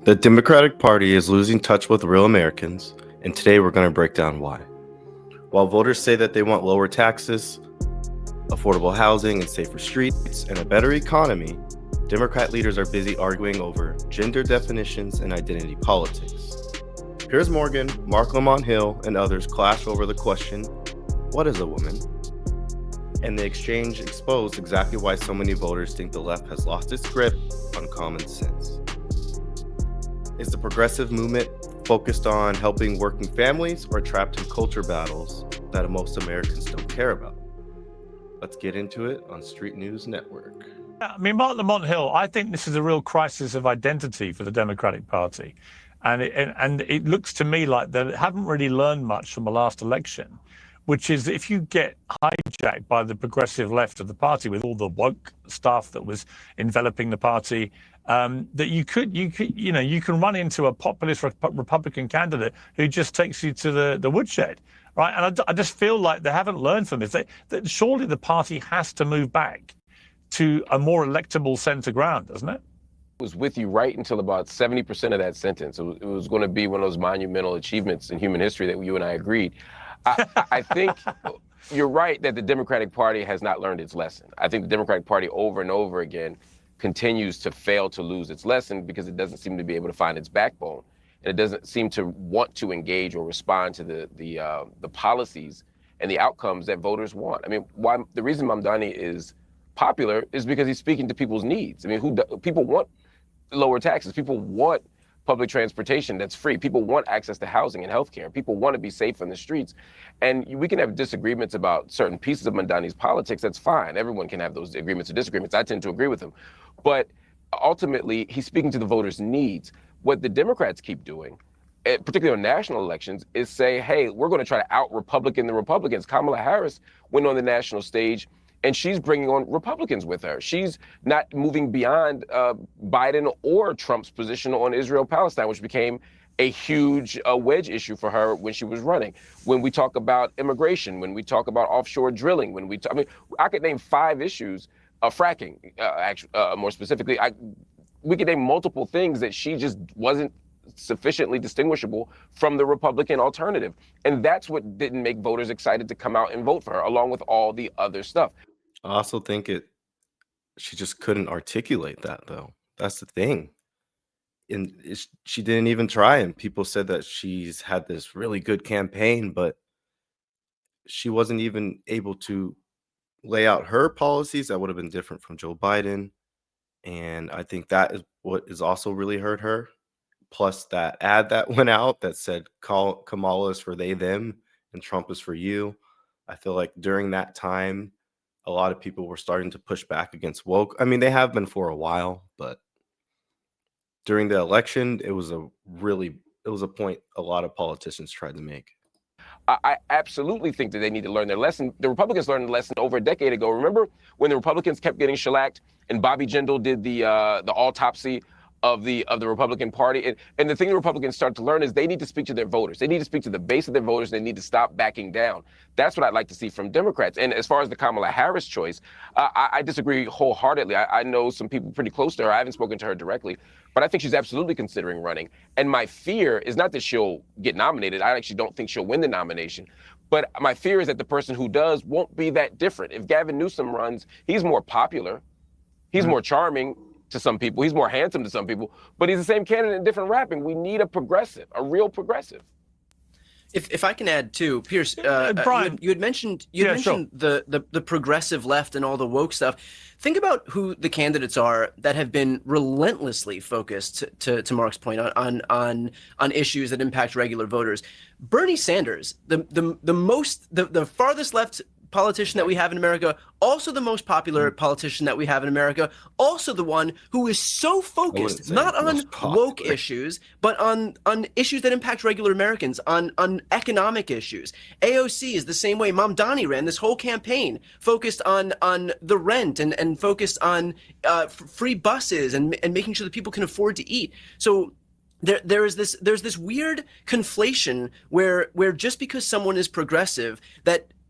The Democratic Party is losing touch with real Americans, and today we're going to break down why. While voters say that they want lower taxes, affordable housing and safer streets, and a better economy, Democrat leaders are busy arguing over gender definitions and identity politics. Piers Morgan, Mark Lamont Hill, and others clash over the question, what is a woman? And the exchange exposed exactly why so many voters think the left has lost its grip on common sense. Is the progressive movement focused on helping working families or trapped in culture battles that most Americans don't care about? Let's get into it on Street News Network. I mean, Mark Lamont Hill, I think this is a real crisis of identity for the Democratic Party. And it looks to me like they haven't really learned much from the last election, which is if you get hijacked by the progressive left of the party with all the woke stuff that was enveloping the party, that you can run into a populist Republican candidate who just takes you to the woodshed, right? And I just feel like they haven't learned from this. That surely the party has to move back to a more electable center ground, doesn't it? Was with you right until about 70% of that sentence. It was going to be one of those monumental achievements in human history that you and I agreed. I think you're right that the Democratic Party has not learned its lesson. I think the Democratic Party over and over again continues to fail to lose its lesson because it doesn't seem to be able to find its backbone. And it doesn't seem to want to engage or respond to the policies and the outcomes that voters want. I mean, the reason Mamdani is popular is because he's speaking to people's needs. I mean, people want lower taxes. People want public transportation that's free. People want access to housing and healthcare. People want to be safe in the streets. And we can have disagreements about certain pieces of Mamdani's politics. That's fine. Everyone can have those agreements or disagreements. I tend to agree with him. But ultimately, he's speaking to the voters' needs. What the Democrats keep doing, particularly on national elections, is say, hey, we're going to try to out-Republican the Republicans. Kamala Harris went on the national stage and she's bringing on Republicans with her. She's not moving beyond Biden or Trump's position on Israel-Palestine, which became a huge wedge issue for her when she was running. When we talk about immigration, when we talk about offshore drilling, I could name 5 issues, fracking, more specifically. We could name multiple things that she just wasn't sufficiently distinguishable from the Republican alternative. And that's what didn't make voters excited to come out and vote for her, along with all the other stuff. I also think she just couldn't articulate that, though. That's the thing. And she didn't even try. And people said that she's had this really good campaign, but she wasn't even able to lay out her policies that would have been different from Joe Biden. And I think that is what has also really hurt her. Plus that ad that went out that said Kamala is for they, them, and Trump is for you. I feel like during that time, a lot of people were starting to push back against woke. I mean, they have been for a while, but during the election, it was a point a lot of politicians tried to make. I absolutely think that they need to learn their lesson. The Republicans learned the lesson over a decade ago. Remember when the Republicans kept getting shellacked and Bobby Jindal did the autopsy of the Republican Party. And the thing the Republicans start to learn is they need to speak to their voters. They need to speak to the base of their voters. They need to stop backing down. That's what I'd like to see from Democrats. And as far as the Kamala Harris choice, I disagree wholeheartedly. I know some people pretty close to her. I haven't spoken to her directly, but I think she's absolutely considering running. And my fear is not that she'll get nominated. I actually don't think she'll win the nomination. But my fear is that the person who does won't be that different. If Gavin Newsom runs, he's more popular. He's more charming to some people. He's more handsome to some people, but he's the same candidate in different wrapping. We need a progressive, a real progressive. If I can add too, Piers, Brian, you had mentioned sure. the progressive left and all the woke stuff. Think about who the candidates are that have been relentlessly focused, to Mark's point, on issues that impact regular voters. Bernie Sanders, the farthest left politician that we have in America, also the most popular politician that we have in America, also the one who is so focused not on woke issues, but on issues that impact regular Americans, on economic issues. AOC is the same way. Mamdani ran this whole campaign focused on the rent and focused on free buses and making sure that people can afford to eat. So there's this weird conflation where just because someone is progressive,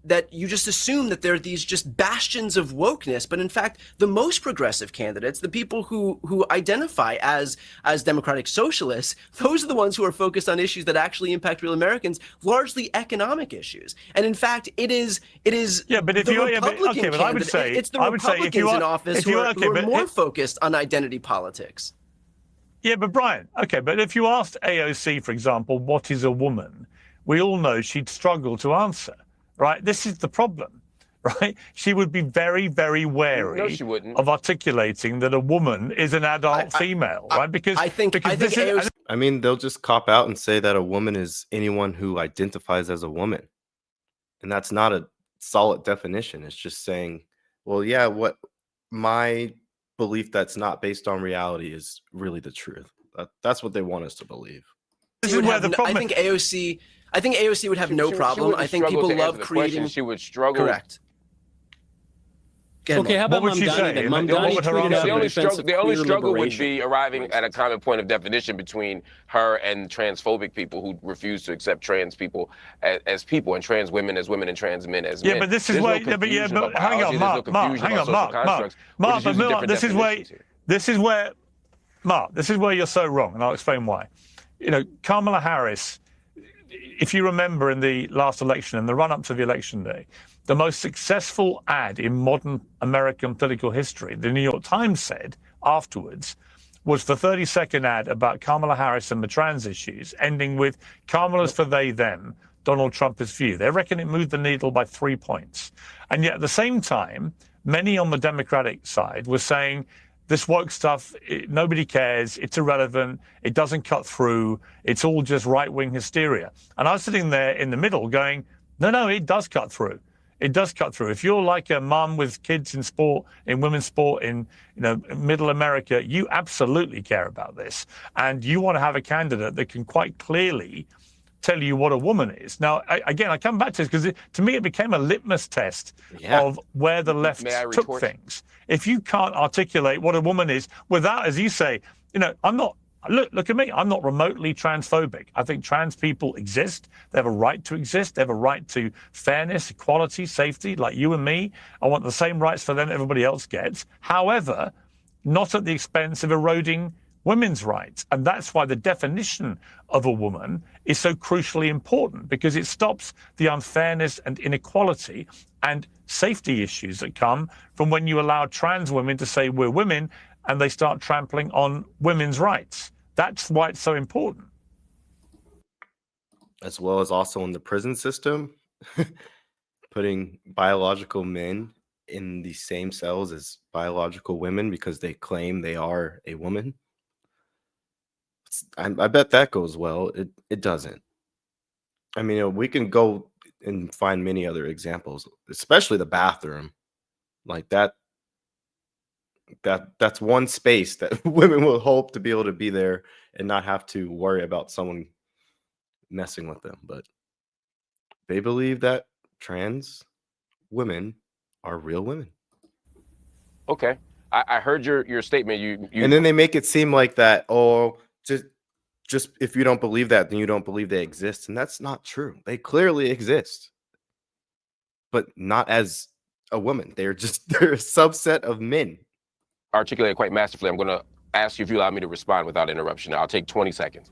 that you just assume that they're these just bastions of wokeness, but in fact, the most progressive candidates, the people who identify as democratic socialists, those are the ones who are focused on issues that actually impact real Americans, largely economic issues. And in fact, it is yeah, but if the you Republican but I would candidate, say it's the I would say if Republicans you are, in office who are more focused on identity politics. Yeah, but Brian, okay, but if you asked AOC, for example, what is a woman, we all know she'd struggle to answer, right? This is the problem, right? She would be very, very wary No, she wouldn't. of articulating that a woman is an adult female, right? Because I think AOC, I mean, they'll just cop out and say that a woman is anyone who identifies as a woman. And that's not a solid definition. It's just saying, well, yeah, what my belief that's not based on reality is really the truth. That's what they want us to believe. this is where the problem. I think AOC would have no problem. I think people love creating. She would struggle. Correct. Okay, how about What would she say? Mamdani? What Mamdani would her tweeted answer out be? in defense of The only queer struggle would liberation. be arriving at a common point of definition between her and transphobic people who refuse to accept trans people as people and trans women as women and trans men as men. Yeah, but this is There's why. no Yeah, but yeah, confusion but about hang on, biology, Mark. there's no confusion Hang on, about social constructs. We're Mark. just But using Mark, different definitions here. This is where you're so wrong, and I'll explain why. You know, Kamala Harris, if you remember in the last election, in the run-up to the election day, the most successful ad in modern American political history, the New York Times said afterwards, was the 30-second ad about Kamala Harris and the trans issues, ending with Kamala's for they, them, Donald Trump is few. They reckon it moved the needle by 3 points. And yet at the same time, many on the Democratic side were saying, this woke stuff, nobody cares, it's irrelevant, it doesn't cut through, it's all just right-wing hysteria. And I was sitting there in the middle going, no, it does cut through. It does cut through. If you're like a mum with kids in sport, in women's sport, in middle America, you absolutely care about this. And you want to have a candidate that can quite clearly tell you what a woman is. Now, I come back to this because to me it became a litmus test of where the left took things. If you can't articulate what a woman is without, as you say, I'm not, look at me, I'm not remotely transphobic. I think trans people exist. They have a right to exist. They have a right to fairness, equality, safety, like you and me. I want the same rights for them that everybody else gets. However, not at the expense of eroding women's rights. And that's why the definition of a woman is so crucially important, because it stops the unfairness and inequality and safety issues that come from when you allow trans women to say we're women and they start trampling on women's rights. That's why it's so important. As well as also in the prison system, putting biological men in the same cells as biological women because they claim they are a woman. I bet that goes well. It doesn't. I mean, we can go and find many other examples, especially the bathroom. Like that's one space that women will hope to be able to be there and not have to worry about someone messing with them. But they believe that trans women are real women. Okay, I heard your statement. You and then they make it seem like that. Oh, just if you don't believe that, then you don't believe they exist, and that's not true. They clearly exist, but not as a woman. They're a subset of men. Articulated quite masterfully. I'm going to ask you if you allow me to respond without interruption. I'll take 20 seconds.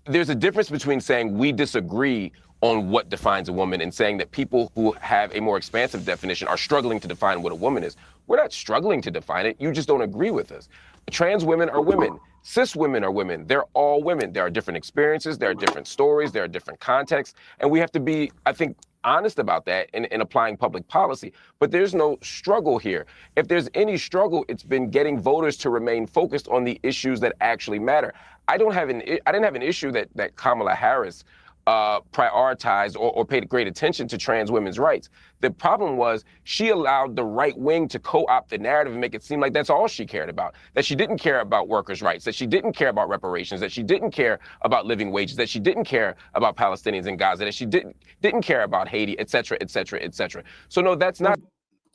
There's a difference between saying we disagree on what defines a woman and saying that people who have a more expansive definition are struggling to define what a woman is. We're not struggling to define it. You just don't agree with us. Trans women are women. Cis women are women. They're all women. There are different experiences. There are different stories. There are different contexts. And we have to be, I think, honest about that in applying public policy. But there's no struggle here. If there's any struggle, it's been getting voters to remain focused on the issues that actually matter. I didn't have an issue that Kamala Harris prioritized or paid great attention to trans women's rights. The problem was she allowed the right wing to co-opt the narrative and make it seem like that's all she cared about, that she didn't care about workers' rights, that she didn't care about reparations, that she didn't care about living wages, that she didn't care about Palestinians in Gaza, that she didn't care about Haiti, et cetera, et cetera, et cetera. So no, that's not.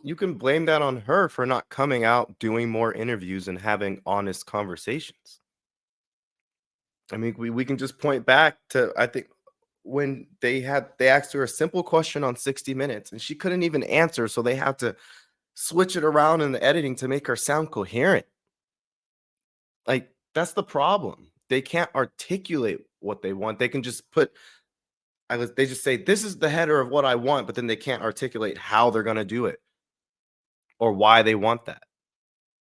You can blame that on her for not coming out, doing more interviews and having honest conversations. I mean, we can just point back to, I think, when they asked her a simple question on 60 Minutes and she couldn't even answer, so they had to switch it around in the editing to make her sound coherent. Like, that's the problem. They can't articulate what they want. They can just they just say, this is the header of what I want, but then they can't articulate how they're going to do it or why they want that.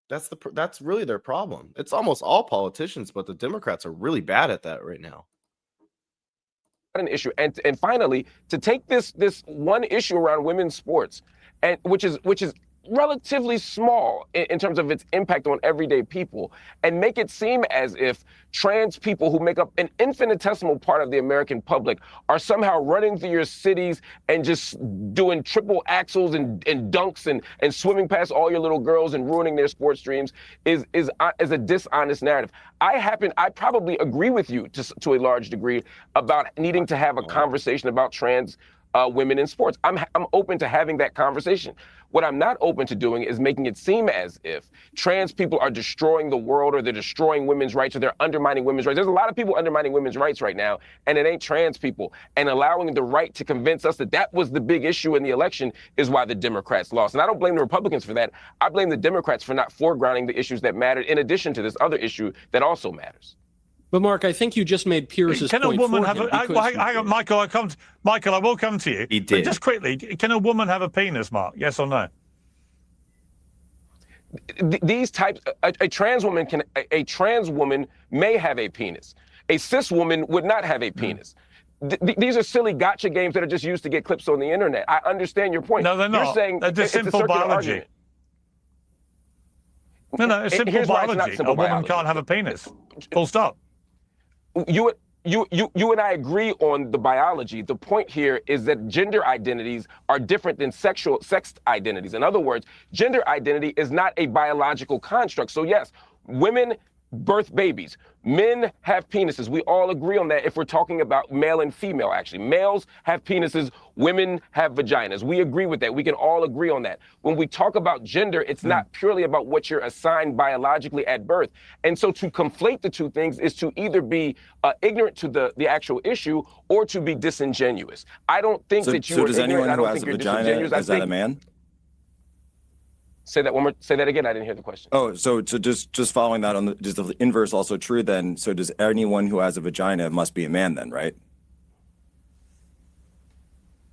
That's really their problem. It's almost all politicians, but the Democrats are really bad at that right now. An issue, and finally, to take this one issue around women's sports, and which is relatively small in terms of its impact on everyday people, and make it seem as if trans people who make up an infinitesimal part of the American public are somehow running through your cities and just doing triple axels and dunks and swimming past all your little girls and ruining their sports dreams is a dishonest narrative. I probably agree with you to a large degree about needing to have a conversation about trans women in sports. I'm open to having that conversation. What I'm not open to doing is making it seem as if trans people are destroying the world, or they're destroying women's rights, or they're undermining women's rights. There's a lot of people undermining women's rights right now, and it ain't trans people. And allowing the right to convince us that was the big issue in the election is why the Democrats lost. And I don't blame the Republicans for that. I blame the Democrats for not foregrounding the issues that mattered, in addition to this other issue that also matters. But Mark, I think you just made Piers's point. Can a woman have hang on, Michael? I will come to you. He did. But just quickly, can a woman have a penis, Mark? Yes or no? These types, a trans woman may have a penis. A cis woman would not have a penis. These are silly gotcha games that are just used to get clips on the internet. I understand your point. No, they're not. You're saying they're just simple biology. No, it's simple biology. A woman can't have a penis. Full stop. You and I agree on the biology. The point here is that gender identities are different than sex identities. In other words, gender identity is not a biological construct. So yes, women birth babies. Men have penises. We all agree on that if we're talking about male and female, actually. Males have penises, women have vaginas. We agree with that. We can all agree on that. When we talk about gender, it's not purely about what you're assigned biologically at birth. And so to conflate the two things is to either be ignorant to the actual issue or to be disingenuous. I don't think that you are ignorant. Anyone I who don't has think a you're vagina, disingenuous. is that a man? Say that one more. Say that again. I didn't hear the question. Oh, so just following that on is the inverse also true then? So does anyone who has a vagina must be a man then, right?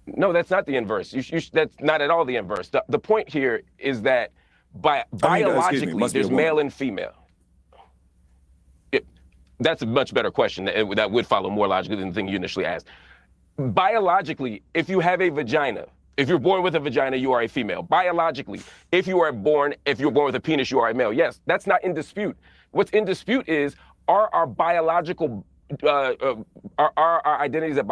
No, that's not the inverse. That's not at all the inverse. The point here is that biologically, there's male and female. That's a much better question. That would follow more logically than the thing you initially asked. Biologically, if you have a vagina, if you're born with a vagina, you are a female. Biologically, if you're born with a penis, you are a male. Yes, that's not in dispute. What's in dispute is, are our biological our identities at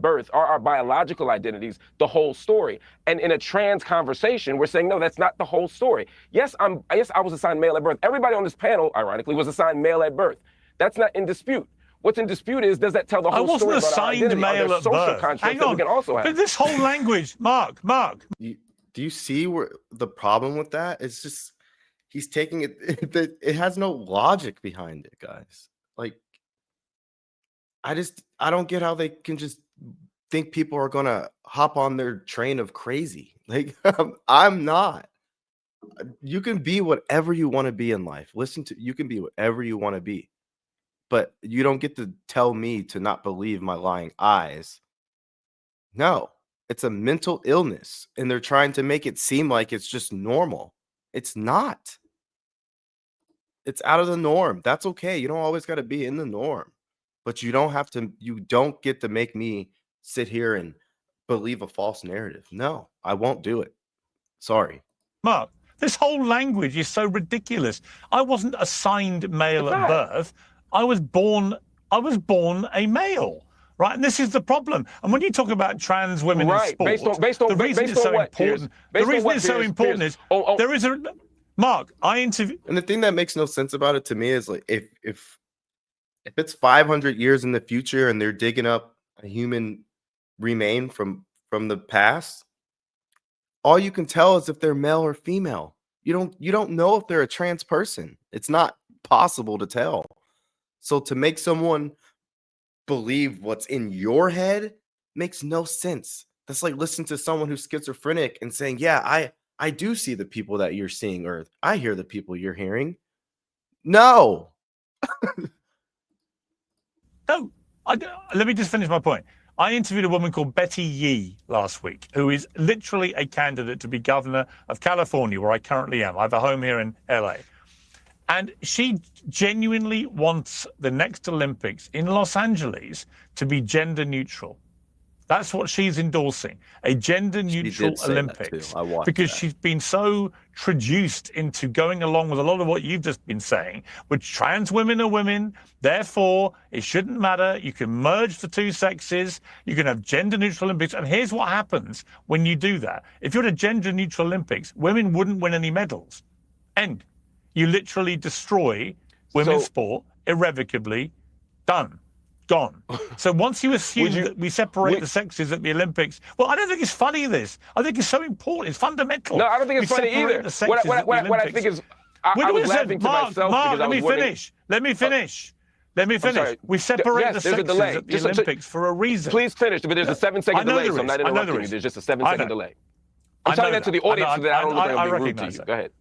birth, are our biological identities the whole story? And in a trans conversation, we're saying, no, that's not the whole story. Yes, I was assigned male at birth. Everybody on this panel, ironically, was assigned male at birth. That's not in dispute. What's in dispute is, does that tell the whole story about our identity? Male at birth. Hang on. We can also have. But this whole language, Mark. Do you see where the problem with that? It's just he's taking it. It has no logic behind it, guys. Like, I don't get how they can just think people are gonna hop on their train of crazy. Like, I'm not. You can be whatever you want to be in life. You can be whatever you want to be. But you don't get to tell me to not believe my lying eyes. No, it's a mental illness, and they're trying to make it seem like it's just normal. It's not. It's out of the norm. That's okay. You don't always got to be in the norm, but you don't get to make me sit here and believe a false narrative. No, I won't do it. Sorry. Mark, this whole language is so ridiculous. I wasn't assigned male at birth. I was born a male, right? And this is the problem. And when you talk about trans women in sport, the reason it's so important is there is a Mark. And the thing that makes no sense about it to me is, like, if it's 500 years in the future and they're digging up a human remain from the past, all you can tell is if they're male or female. You don't know if they're a trans person. It's not possible to tell. So to make someone believe what's in your head makes no sense. That's like listening to someone who's schizophrenic and saying, yeah, I do see the people that you're seeing, or I hear the people you're hearing. No. No, let me just finish my point. I interviewed a woman called Betty Yee last week, who is literally a candidate to be governor of California, where I currently am. I have a home here in LA. And she genuinely wants the next Olympics in Los Angeles to be gender neutral. That's what she's endorsing, a gender-neutral Olympics, because she's been so traduced into going along with a lot of what you've just been saying, which trans women are women, therefore it shouldn't matter. You can merge the two sexes, you can have gender-neutral Olympics, and here's what happens when you do that. If you're at a gender-neutral Olympics, women wouldn't win any medals. End. You literally destroy women's sport irrevocably. Done. Gone. So once you assume that we separate the sexes at the Olympics, well, I don't think it's funny, this. I think it's so important. It's fundamental. No, I don't think it's funny either. What I think is, I was laughing to myself Mark, because I was wondering. Let me finish. We separate the sexes at the Olympics for a reason. Please finish, but there's a 7-second delay, so I'm not interrupting you. There's just a 7-second delay. I'm telling that to the audience so that I don't look like I'm being rude to you. Go ahead.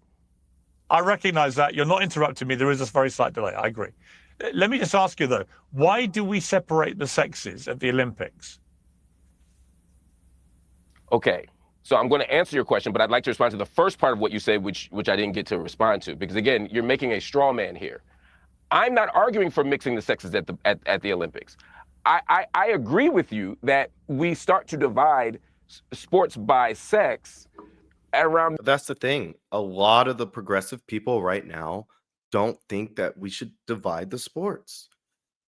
I recognize that. You're not interrupting me. There is a very slight delay. I agree. Let me just ask you, though, why do we separate the sexes at the Olympics? Okay, so I'm going to answer your question, but I'd like to respond to the first part of what you said, which I didn't get to respond to, because, again, you're making a straw man here. I'm not arguing for mixing the sexes at the Olympics. I agree with you that we start to divide sports by sex around. That's the thing. A lot of the progressive people right now don't think that we should divide the sports.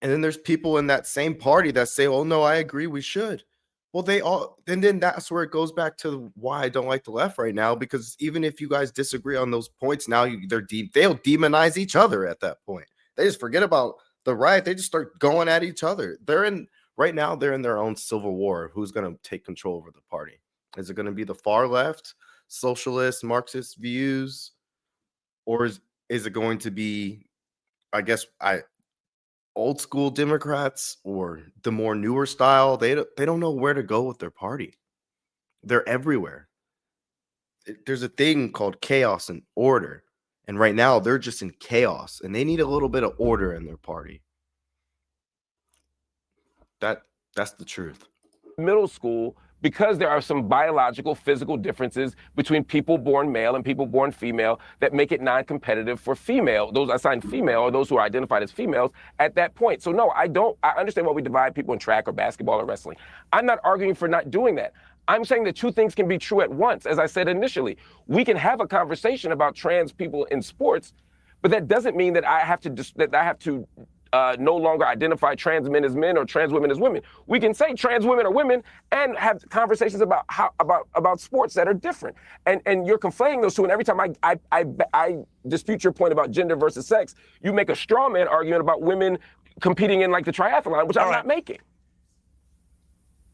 And then there's people in that same party that say, oh, no, I agree, we should. Well, and then that's where it goes back to why I don't like the left right now, because even if you guys disagree on those points, now they'll demonize each other at that point. They just forget about the right. They just start going at each other. Right now, they're in their own civil war. Who's going to take control over the party? Is it going to be the far left, socialist, Marxist views, or is it going to be, I guess, old school Democrats or the more newer style? They don't know where to go with their party. They're everywhere. There's a thing called chaos and order. And right now they're just in chaos and they need a little bit of order in their party. That's the truth. Middle school, because there are some biological, physical differences between people born male and people born female that make it non-competitive for those assigned female or those who are identified as females at that point. So no, I understand why we divide people in track or basketball or wrestling. I'm not arguing for not doing that. I'm saying that two things can be true at once. As I said initially, we can have a conversation about trans people in sports, but that doesn't mean that I have to no longer identify trans men as men or trans women as women. We can say trans women are women and have conversations about sports that are different. And you're conflating those two. And every time I dispute your point about gender versus sex, you make a straw man argument about women competing in like the triathlon, which I'm not making.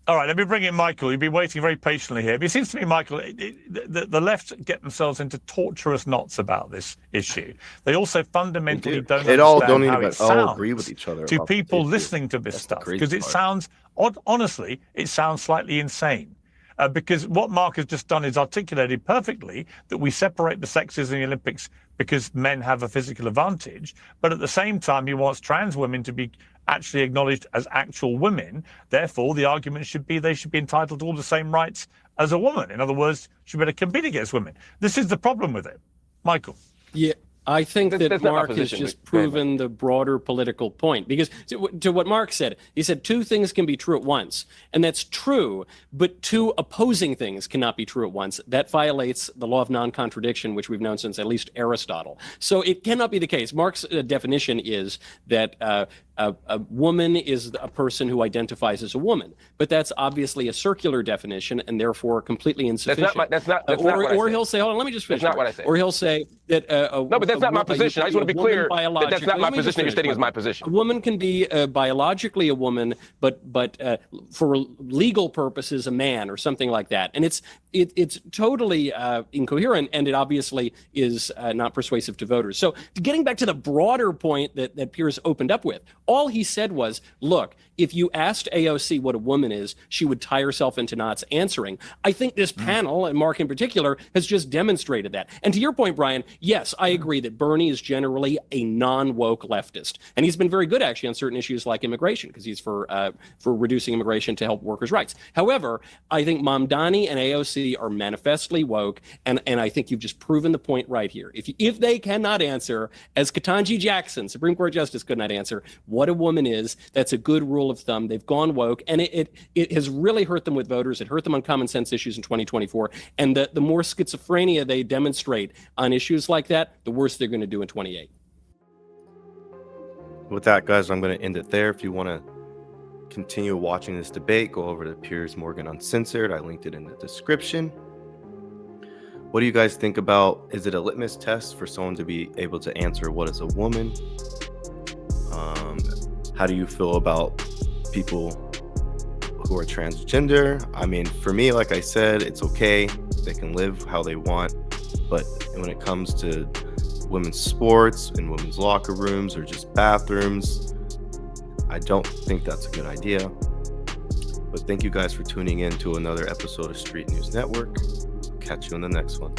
All right, let me bring in Michael. You've been waiting very patiently here. But it seems to me, Michael, the left get themselves into torturous knots about this issue. They also fundamentally don't understand how it sounds agree with each other to people listening to this stuff. Because it sounds, honestly, it sounds slightly insane. Because what Mark has just done is articulated perfectly that we separate the sexes in the Olympics because men have a physical advantage. But at the same time, he wants trans women to be actually acknowledged as actual women. Therefore, the argument should be they should be entitled to all the same rights as a woman. In other words, should be able to compete against women. This is the problem with it. Michael. Yeah. I think that Mark has just proven the broader political point, because to what Mark said, he said two things can be true at once, and that's true, but two opposing things cannot be true at once. That violates the law of non-contradiction, which we've known since at least Aristotle. So it cannot be the case. Mark's definition is that a woman is a person who identifies as a woman, but that's obviously a circular definition and therefore completely insufficient. That's not what I said. Or he'll say, hold on, let me just finish. That's not what I said. Or he'll say that no, but that's not my position. I just want to be clear that that's not my position. You're stating is my position. A woman can be biologically a woman, but for legal purposes, a man or something like that. And it's totally incoherent, and it obviously is not persuasive to voters. So getting back to the broader point that Piers opened up with, all he said was, look, if you asked AOC what a woman is, she would tie herself into knots answering. I think this panel, and Mark in particular, has just demonstrated that. And to your point, Brian, yes, I agree that Bernie is generally a non-woke leftist. And he's been very good, actually, on certain issues like immigration, because he's for reducing immigration to help workers' rights. However, I think Mamdani and AOC are manifestly woke, and I think you've just proven the point right here. If they cannot answer, as Ketanji Jackson, Supreme Court Justice, could not answer what a woman is, that's a good rule of thumb. They've gone woke, and it has really hurt them with voters. It hurt them on common sense issues in 2024. And the more schizophrenia they demonstrate on issues like that, the worse they're going to do in 28. With that, guys, I'm going to end it there. If you want to continue watching this debate, go over to Piers Morgan Uncensored. I linked it in the description. What do you guys think about, is it a litmus test for someone to be able to answer what is a woman? How do you feel about people who are transgender? I mean, for me, like I said, it's okay. They can live how they want. But when it comes to women's sports and women's locker rooms or just bathrooms, I don't think that's a good idea. But thank you guys for tuning in to another episode of Street News Network. Catch you on the next one.